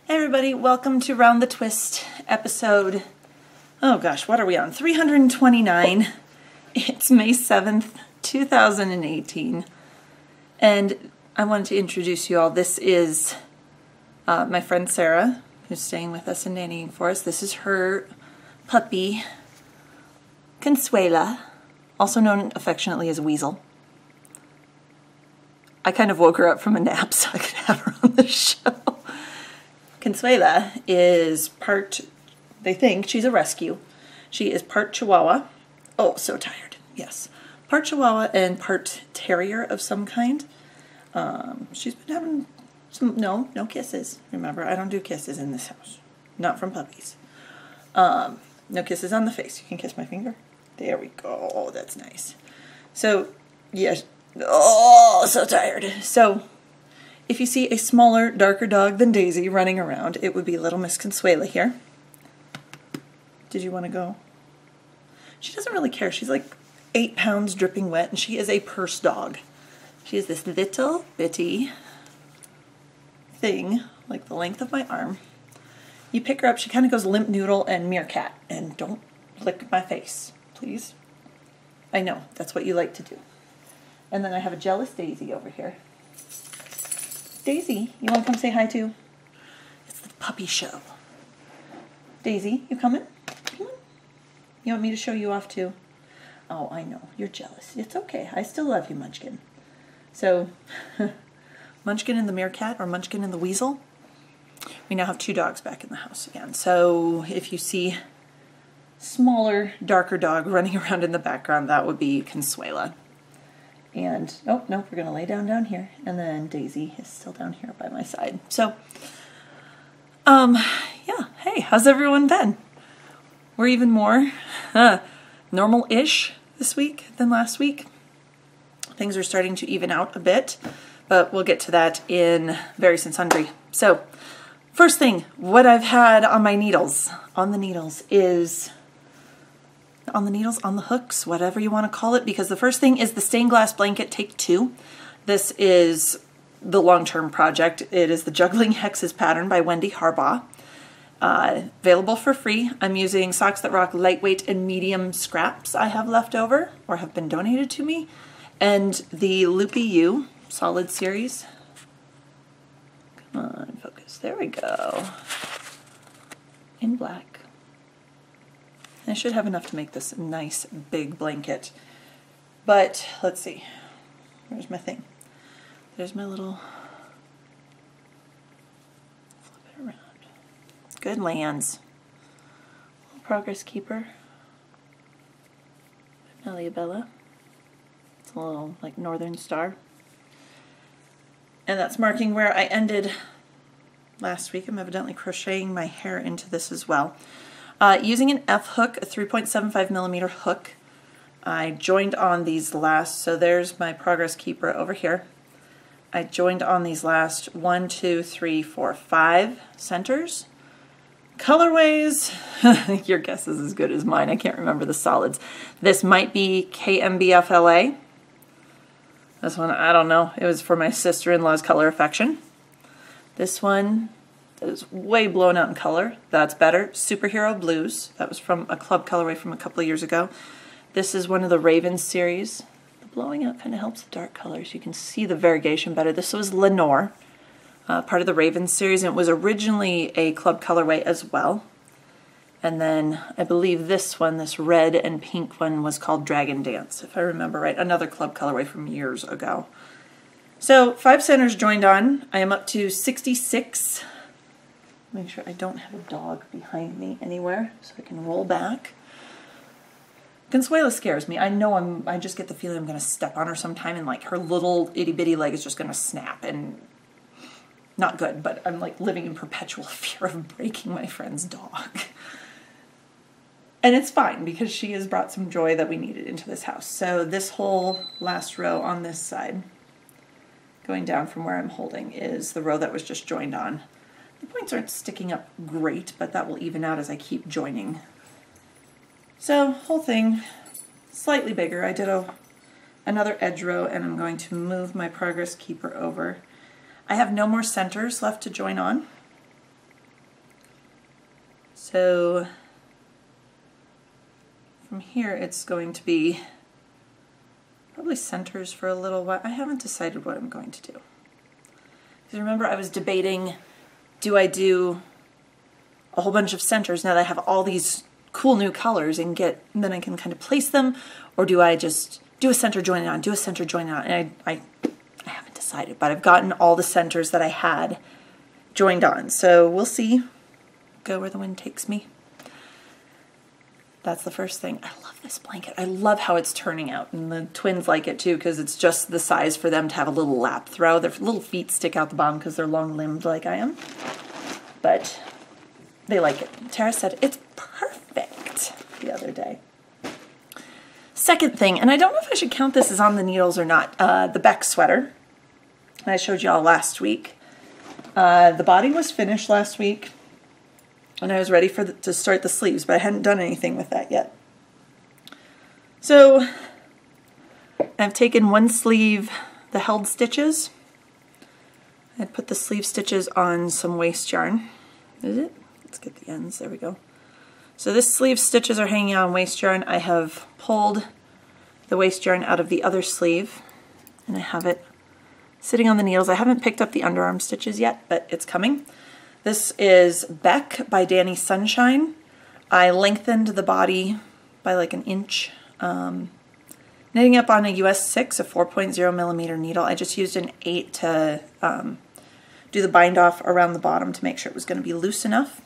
Hey everybody, welcome to Round the Twist episode, oh gosh, what are we on? 329. It's May 7th, 2018. And I wanted to introduce you all. This is my friend Sarah, who's staying with us and nannying for us. This is her puppy, Consuela, also known affectionately as Weasel. I kind of woke her up from a nap so I could have her on the show. Consuela is part, they think she's a rescue. She is part Chihuahua. Oh, so tired. Yes. Part Chihuahua and part terrier of some kind. She's been having some, no kisses. Remember, I don't do kisses in this house. Not from puppies. No kisses on the face. You can kiss my finger. There we go. Oh, that's nice. So, yes. Oh, so tired. So, if you see a smaller, darker dog than Daisy running around, it would be little Miss Consuela here. Did you want to go? She doesn't really care. She's like 8 pounds dripping wet, and she is a purse dog. She is this little bitty thing, like the length of my arm. You pick her up, she kind of goes limp noodle and meerkat. And don't lick my face, please. I know, that's what you like to do. And then I have a jealous Daisy over here. Daisy, you want to come say hi too? It's the puppy show. Daisy, you coming? Come on. You want me to show you off too? Oh, I know. You're jealous. It's okay. I still love you, Munchkin. So, Munchkin and the meerkat, or Munchkin and the weasel. We now have 2 dogs back in the house again. So, if you see smaller, darker dog running around in the background, that would be Consuela. And, oh, no, we're going to lay down here. And then Daisy is still down here by my side. So, yeah. Hey, how's everyone been? We're even more normal-ish this week than last week. Things are starting to even out a bit, but we'll get to that in various and sundry. So, first thing, what I've had on my needles, on the hooks, whatever you want to call it, because the first thing is the stained glass blanket take 2. This is the long-term project. It is the Juggling Hexes pattern by Wendy Harbaugh. Available for free. I'm using Socks That Rock lightweight and medium scraps I have left over or have been donated to me, and the Loopy U solid series. Come on, focus. There we go. In black. I should have enough to make this a nice big blanket. But let's see. Where's my thing? There's my little, flip it around. Good lands. Little progress keeper. Bella. It's a little like northern star. And that's marking where I ended last week. I'm evidently crocheting my hair into this as well. Using an F hook, a 3.75 millimeter hook, I joined on these last, so there's my progress keeper over here. I joined on these last 1, 2, 3, 4, 5 centers. Colorways, your guess is as good as mine. I can't remember the solids. This might be KMBFLA. This one, I don't know. It was for my sister-in-law's color affection. This one is way blown out in color. That's better. Superhero Blues. That was from a club colorway from a couple of years ago. This is one of the Ravens series. The blowing out kind of helps the dark colors. You can see the variegation better. This was Lenore, part of the Ravens series, and it was originally a club colorway as well. And then I believe this one, this red and pink one, was called Dragon Dance, if I remember right. Another club colorway from years ago. So 5 centers joined on. I am up to 66. Make sure I don't have a dog behind me anywhere so I can roll back. Consuela scares me. I know I just get the feeling I'm going to step on her sometime and like her little itty bitty leg is just going to snap, and not good, but I'm like living in perpetual fear of breaking my friend's dog. And it's fine because she has brought some joy that we needed into this house. So this whole last row on this side, going down from where I'm holding, is the row that was just joined on. The points aren't sticking up great, but that will even out as I keep joining. So, whole thing, slightly bigger. I did another edge row, and I'm going to move my progress keeper over. I have no more centers left to join on. So from here it's going to be probably centers for a little while. I haven't decided what I'm going to do. Because remember, I was debating, do I do a whole bunch of centers now that I have all these cool new colors and then I can kind of place them, or do I just do a center, join it on, do a center, join it on? And I haven't decided, but I've gotten all the centers that I had joined on. So we'll see. Go where the wind takes me. That's the first thing. I love this blanket. I love how it's turning out, and the twins like it too because it's just the size for them to have a little lap throw. Their little feet stick out the bottom because they're long-limbed like I am, but they like it. Tara said it's perfect the other day. Second thing, and I don't know if I should count this as on the needles or not, the Beck Sweater. I showed y'all last week. The body was finished last week, and I was ready to start the sleeves, but I hadn't done anything with that yet. So I've taken one sleeve, the held stitches. I put the sleeve stitches on some waste yarn. Is it? Let's get the ends. There we go. So this sleeve stitches are hanging on waste yarn. I have pulled the waste yarn out of the other sleeve, and I have it sitting on the needles. I haven't picked up the underarm stitches yet, but it's coming. This is Beck by Danny Sunshine. I lengthened the body by like an inch. Knitting up on a US 6, a 4.0 millimeter needle. I just used an 8 to do the bind off around the bottom to make sure it was going to be loose enough.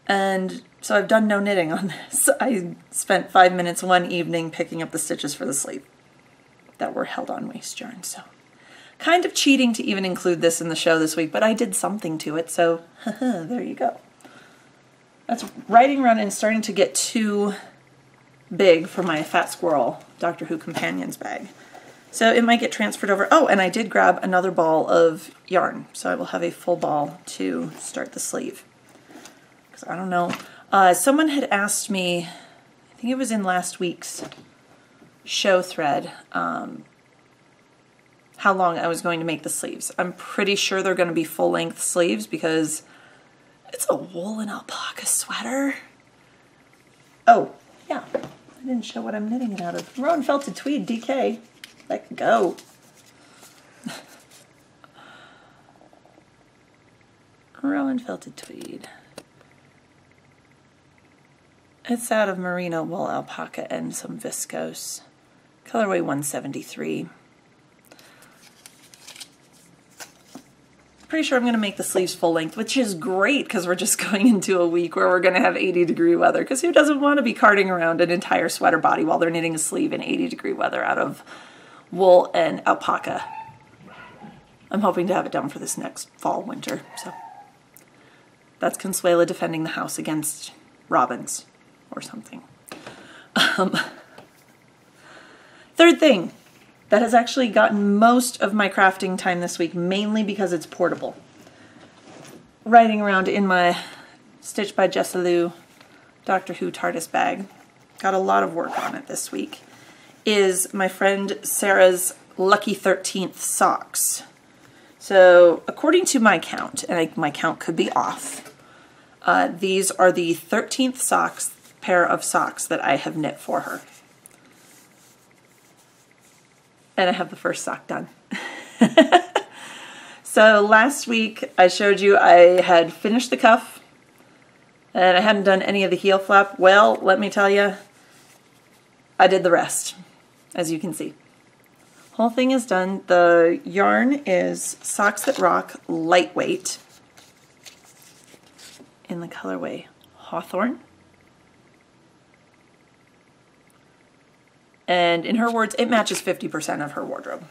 And so I've done no knitting on this. I spent 5 minutes one evening picking up the stitches for the sleeve that were held on waste yarn. So kind of cheating to even include this in the show this week, but I did something to it, so there you go. That's riding around and starting to get too big for my Fat Squirrel Doctor Who Companions bag. So it might get transferred over. Oh, and I did grab another ball of yarn, so I will have a full ball to start the sleeve. Because I don't know. Someone had asked me, I think it was in last week's show thread, how long I was going to make the sleeves. I'm pretty sure they're going to be full-length sleeves because it's a wool and alpaca sweater. Oh, yeah. I didn't show what I'm knitting it out of. Rowan Felted Tweed DK. Let go. Rowan Felted Tweed. It's out of merino wool, alpaca, and some viscose. Colorway 173. Pretty sure I'm going to make the sleeves full length, which is great because we're just going into a week where we're going to have 80-degree weather, because who doesn't want to be carting around an entire sweater body while they're knitting a sleeve in 80-degree weather out of wool and alpaca. I'm hoping to have it done for this next fall, winter. So that's Consuela defending the house against robins or something. Third thing that has actually gotten most of my crafting time this week, mainly because it's portable. Riding around in my Stitch by Jessalou Doctor Who TARDIS bag, got a lot of work on it this week, is my friend Sarah's Lucky 13th socks. So according to my count, and my count could be off, these are the 13th pair of socks that I have knit for her. And I have the first sock done. So last week I showed you I had finished the cuff and I hadn't done any of the heel flap. Well, let me tell you, I did the rest, as you can see. Whole thing is done. The yarn is Socks That Rock Lightweight in the colorway Hawthorne. And in her words, it matches 50% of her wardrobe.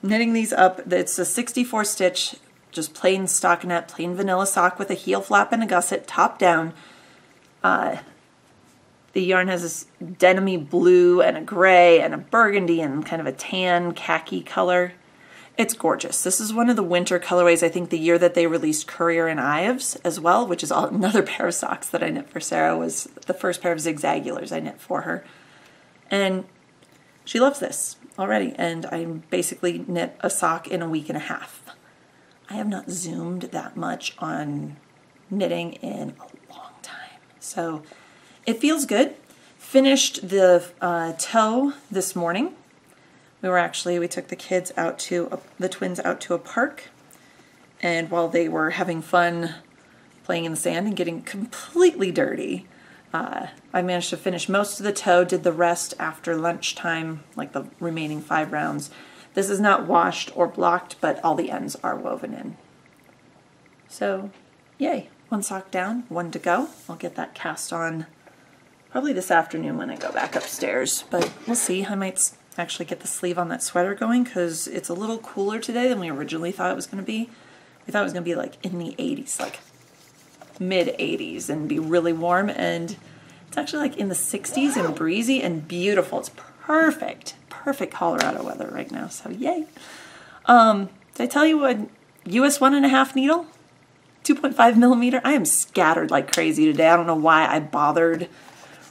Knitting these up, it's a 64 stitch, just plain stockinette, plain vanilla sock with a heel flap and a gusset, top down. The yarn has this denim-y blue and a gray and a burgundy and kind of a tan khaki color. It's gorgeous. This is one of the winter colorways, I think the year that they released Courier and Ives as well, which is another pair of socks that I knit for Sarah, was the first pair of zigzagulars I knit for her. And she loves this already, and I basically knit a sock in a week and a half. I have not zoomed that much on knitting in a long time. So it feels good. Finished the toe this morning. We took the kids out to, the twins out to a park. And while they were having fun playing in the sand and getting completely dirty, I managed to finish most of the toe, did the rest after lunchtime, like the remaining 5 rounds. This is not washed or blocked, but all the ends are woven in. So, yay. 1 sock down, 1 to go. I'll get that cast on probably this afternoon when I go back upstairs, but we'll see. I might actually get the sleeve on that sweater going because it's a little cooler today than we originally thought it was going to be. We thought it was going to be like in the 80s, like mid 80s, and be really warm, and it's actually like in the 60s and breezy and beautiful. It's perfect Colorado weather right now, so yay. Did I tell you what US 1.5 needle? 2.5 millimeter? I am scattered like crazy today. I don't know why I bothered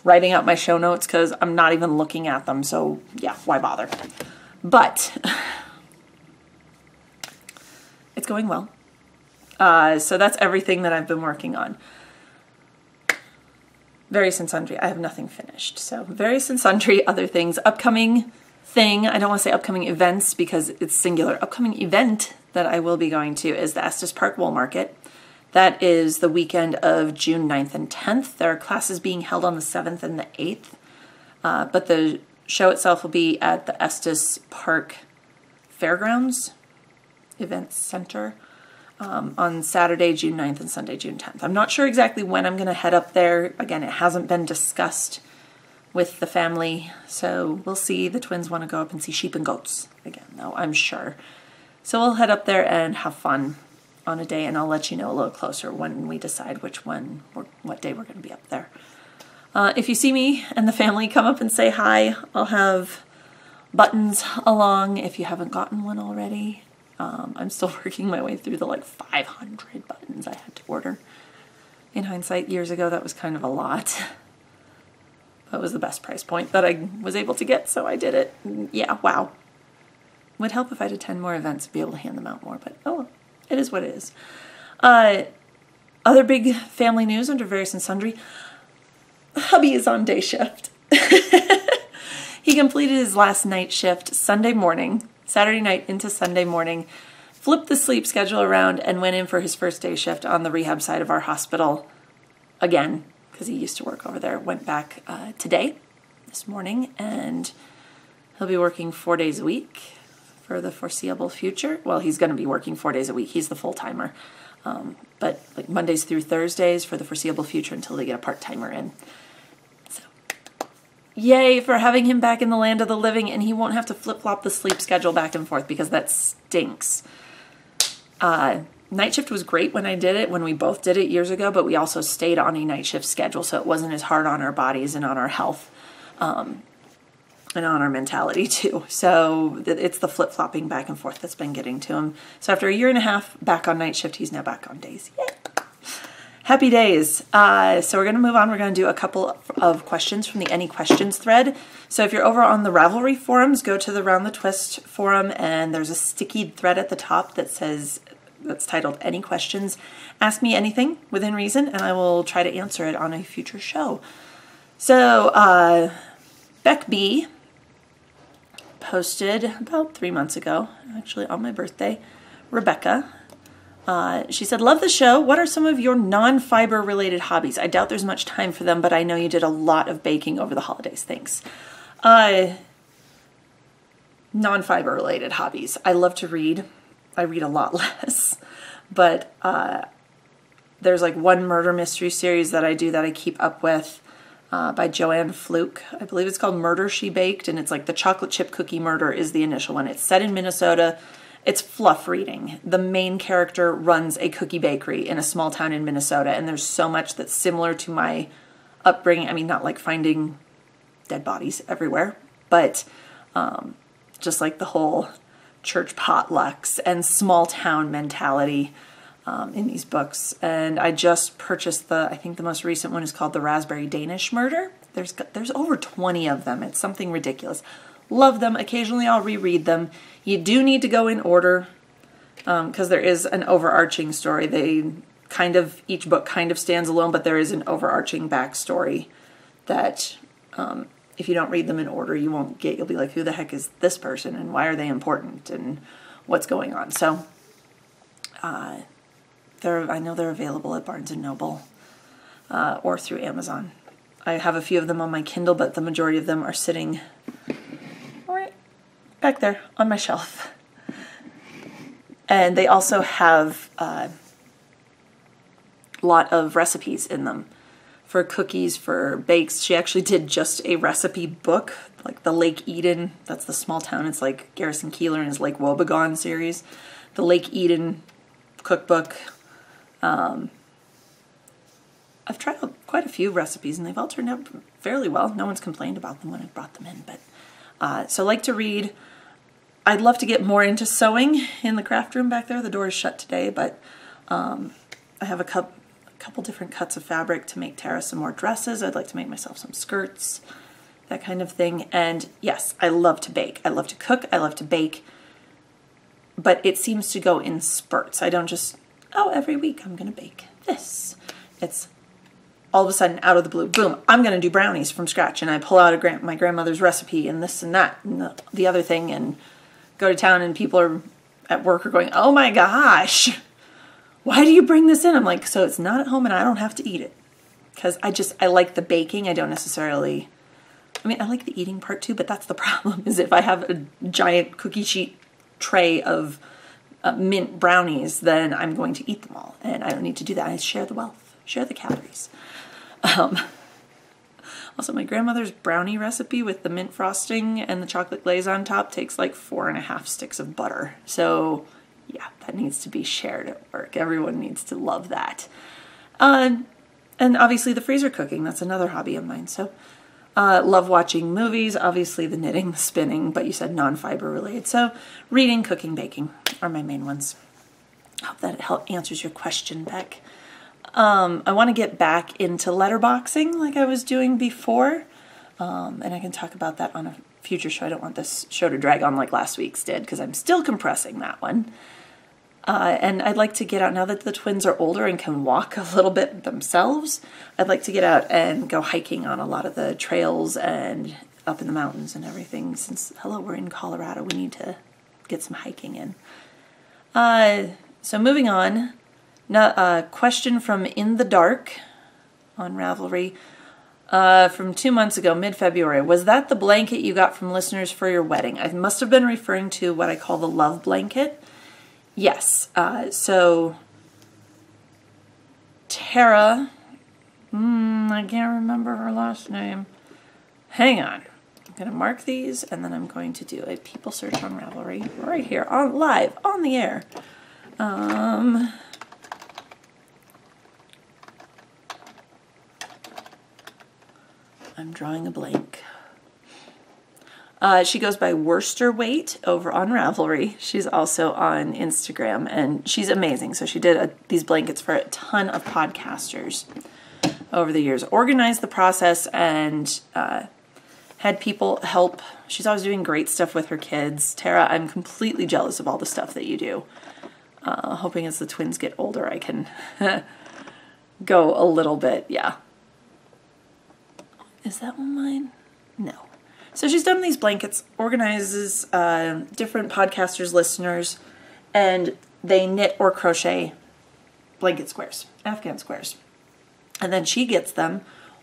writing out my show notes because I'm not even looking at them, so yeah, why bother? But it's going well. So that's everything that I've been working on. Various and sundry. I have nothing finished. So various and sundry other things. Upcoming thing, I don't want to say upcoming events because it's singular. Upcoming event that I will be going to is the Estes Park Wool Market. That is the weekend of June 9th and 10th. There are classes being held on the 7th and the 8th. But the show itself will be at the Estes Park Fairgrounds Events Center. On Saturday, June 9th and Sunday, June 10th. I'm not sure exactly when I'm going to head up there. Again, it hasn't been discussed with the family, so we'll see. The twins want to go up and see sheep and goats again, though, I'm sure. So we'll head up there and have fun on a day, and I'll let you know a little closer when we decide which one or what day we're going to be up there. If you see me and the family, come up and say hi. I'll have buttons along if you haven't gotten one already. I'm still working my way through the like 500 buttons I had to order. In hindsight, years ago, that was kind of a lot. That was the best price point that I was able to get, so I did it. Yeah, wow. Would help if I did 10 more events to be able to hand them out more, but oh well, it is what it is. Other big family news under various and sundry. Hubby is on day shift. He completed his last night shift Sunday morning. Saturday night into Sunday morning, flipped the sleep schedule around and went in for his first day shift on the rehab side of our hospital again, because he used to work over there. Went back today, this morning, and he'll be working 4 days a week for the foreseeable future. Well, he's going to be working 4 days a week. He's the full-timer. But like Mondays through Thursdays for the foreseeable future until they get a part-timer in. Yay for having him back in the land of the living, and he won't have to flip-flop the sleep schedule back and forth because that stinks. Night shift was great when I did it, when we both did it years ago, but we also stayed on a night shift schedule, so it wasn't as hard on our bodies and on our health and on our mentality too. So it's the flip-flopping back and forth that's been getting to him. So after 1.5 years back on night shift, he's now back on days. Yay! Happy days. So we're going to move on. We're going to do a couple of questions from the Any Questions thread. So if you're over on the Ravelry forums, go to the Round the Twist forum, and there's a sticky thread at the top that says, that's titled Any Questions. Ask me anything within reason, and I will try to answer it on a future show. So Beck B posted about 3 months ago, actually on my birthday, Rebecca. She said, love the show. What are some of your non-fiber related hobbies? I doubt there's much time for them, but I know you did a lot of baking over the holidays. Thanks. Non-fiber related hobbies. I love to read. I read a lot less, but there's like one murder mystery series that I do that I keep up with by Joanne Fluke. I believe it's called Murder She Baked, and it's like the chocolate chip cookie murder is the initial one. It's set in Minnesota. It's fluff reading. The main character runs a cookie bakery in a small town in Minnesota, and there's so much that's similar to my upbringing. I mean, not like finding dead bodies everywhere, but just like the whole church potlucks and small town mentality in these books. And I just purchased I think the most recent one is called The Raspberry Danish Murder. There's over 20 of them. It's something ridiculous. Love them. Occasionally I'll reread them. You do need to go in order because there is an overarching story. They each book kind of stands alone, but there is an overarching backstory that if you don't read them in order, you won't get. You'll be like, who the heck is this person and why are they important and what's going on? So I know they're available at Barnes & Noble or through Amazon. I have a few of them on my Kindle, but the majority of them are sitting right back there on my shelf. And they also have a lot of recipes in them for cookies, for bakes. She actually did just a recipe book, like the Lake Eden. That's the small town. It's like Garrison Keillor and his Lake Wobegon series. The Lake Eden cookbook. I've tried quite a few recipes and they've all turned out fairly well. No one's complained about them when I brought them in. But so I like to read. I'd love to get more into sewing in the craft room back there. The door is shut today, but I have a couple different cuts of fabric to make Tara some more dresses. I'd like to make myself some skirts, that kind of thing. And yes, I love to bake. I love to cook. I love to bake. But it seems to go in spurts. I don't just, every week I'm going to bake this. It's all of a sudden out of the blue, boom, I'm going to do brownies from scratch. And I pull out my grandmother's recipe and this and that and the other thing and go to town and people are at work are going, oh my gosh, why do you bring this in? I'm like, so it's not at home and I don't have to eat it. Because I like the baking. I don't necessarily, I like the eating part too, but that's the problem is if I have a giant cookie sheet tray of mint brownies, then I'm going to eat them all. And I don't need to do that. I share the wealth, share the calories. Also, my grandmother's brownie recipe with the mint frosting and the chocolate glaze on top takes like 4.5 sticks of butter. So yeah, that needs to be shared at work. Everyone needs to love that. And obviously the freezer cooking, that's another hobby of mine. So love watching movies, obviously the knitting, the spinning, but you said non-fiber related. So reading, cooking, baking are my main ones. I hope that answers your question, Beck. I want to get back into letterboxing like I was doing before. And I can talk about that on a future show. I don't want this show to drag on like last week's did because I'm still compressing that one. And I'd like to get out, now that the twins are older and can walk a little bit themselves, I'd like to get out and go hiking on a lot of the trails and up in the mountains and everything. Since, hello, we're in Colorado, we need to get some hiking in. So moving on, a question from In the Dark on Ravelry from 2 months ago, mid-February. Was that the blanket you got from listeners for your wedding? I must have been referring to what I call the love blanket. Yes, so Tara, I can't remember her last name. Hang on. I'm going to mark these and then I'm going to do a people search on Ravelry right here, live, on the air. I'm drawing a blank. She goes by Worcester Weight over on Ravelry. She's also on Instagram, and she's amazing. So she did these blankets for a ton of podcasters over the years. Organized the process and had people help. She's always doing great stuff with her kids. Tara, I'm completely jealous of all the stuff that you do. Hoping as the twins get older, I can go a little bit, yeah. Is that one mine? No. So she's done these blankets, organizes different podcasters, listeners, and they knit or crochet blanket squares, Afghan squares. And then she gets them,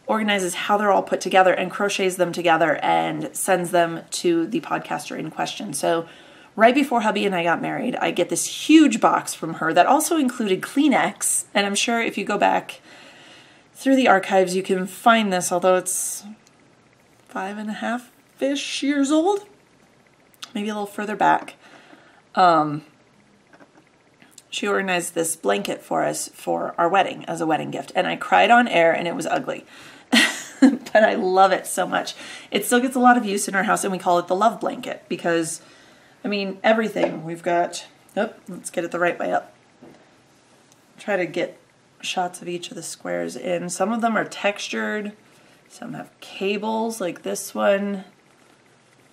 organizes how they're all put together, and crochets them together and sends them to the podcaster in question. So right before hubby and I got married, I get this huge box from her that also included Kleenex. And I'm sure if you go back through the archives, you can find this, although it's 5.5-ish years old, maybe a little further back. She organized this blanket for us for our wedding as a wedding gift, and I cried on air, and it was ugly. But I love it so much. It still gets a lot of use in our house, and we call it the love blanket because, I mean, everything. We've got, let's get it the right way up. Try to get shots of each of the squares in. Some of them are textured. Some have cables, like this one.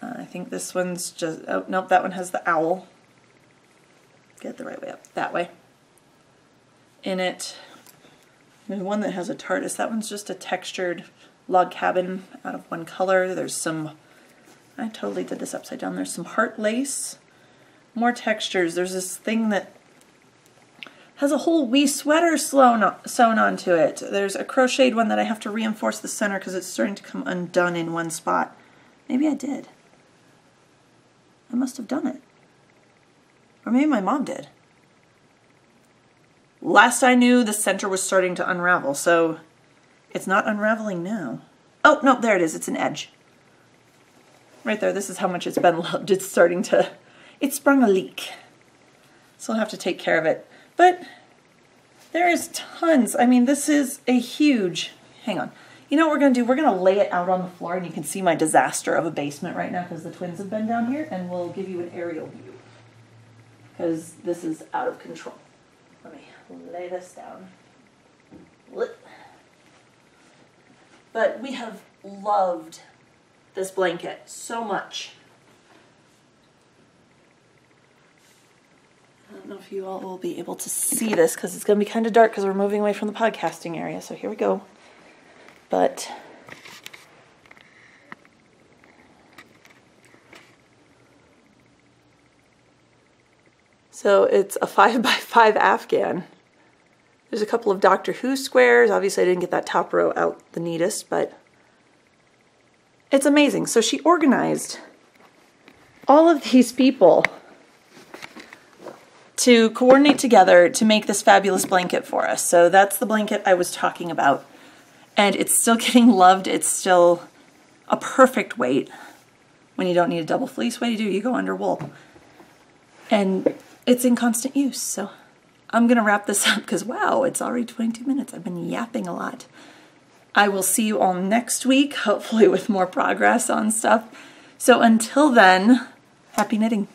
I think this one's just, oh, nope, that one has the owl. Get it the right way up, that way. In it, There's one that has a TARDIS. That one's just a textured log cabin out of one color. There's some, I totally did this upside down. There's some heart lace, more textures. There's this thing that has a whole wee sweater sewn onto it. There's a crocheted one that I have to reinforce the center because it's starting to come undone in one spot. Maybe I did. I must have done it. Or maybe my mom did. Last I knew, the center was starting to unravel, so it's not unraveling now. Oh, no, there it is. It's an edge. Right there. This is how much it's been loved. It's starting to, it sprung a leak. So I'll have to take care of it. But there is tons. I mean, this is a huge, hang on. You know what we're going to do? We're going to lay it out on the floor, and you can see my disaster of a basement right now because the twins have been down here, and we'll give you an aerial view because this is out of control. Let me lay this down. But we have loved this blanket so much. I don't know if you all will be able to see this because it's going to be kind of dark because we're moving away from the podcasting area. So here we go. But so it's a 5x5 Afghan. There's a couple of Doctor Who squares. Obviously I didn't get that top row out the neatest, but it's amazing. So she organized all of these people to coordinate together to make this fabulous blanket for us. So that's the blanket I was talking about. And it's still getting loved. It's still a perfect weight. When you don't need a double fleece, what do? You go under wool. And it's in constant use. So I'm going to wrap this up because, wow, it's already 22 minutes. I've been yapping a lot. I will see you all next week, hopefully with more progress on stuff. So until then, happy knitting.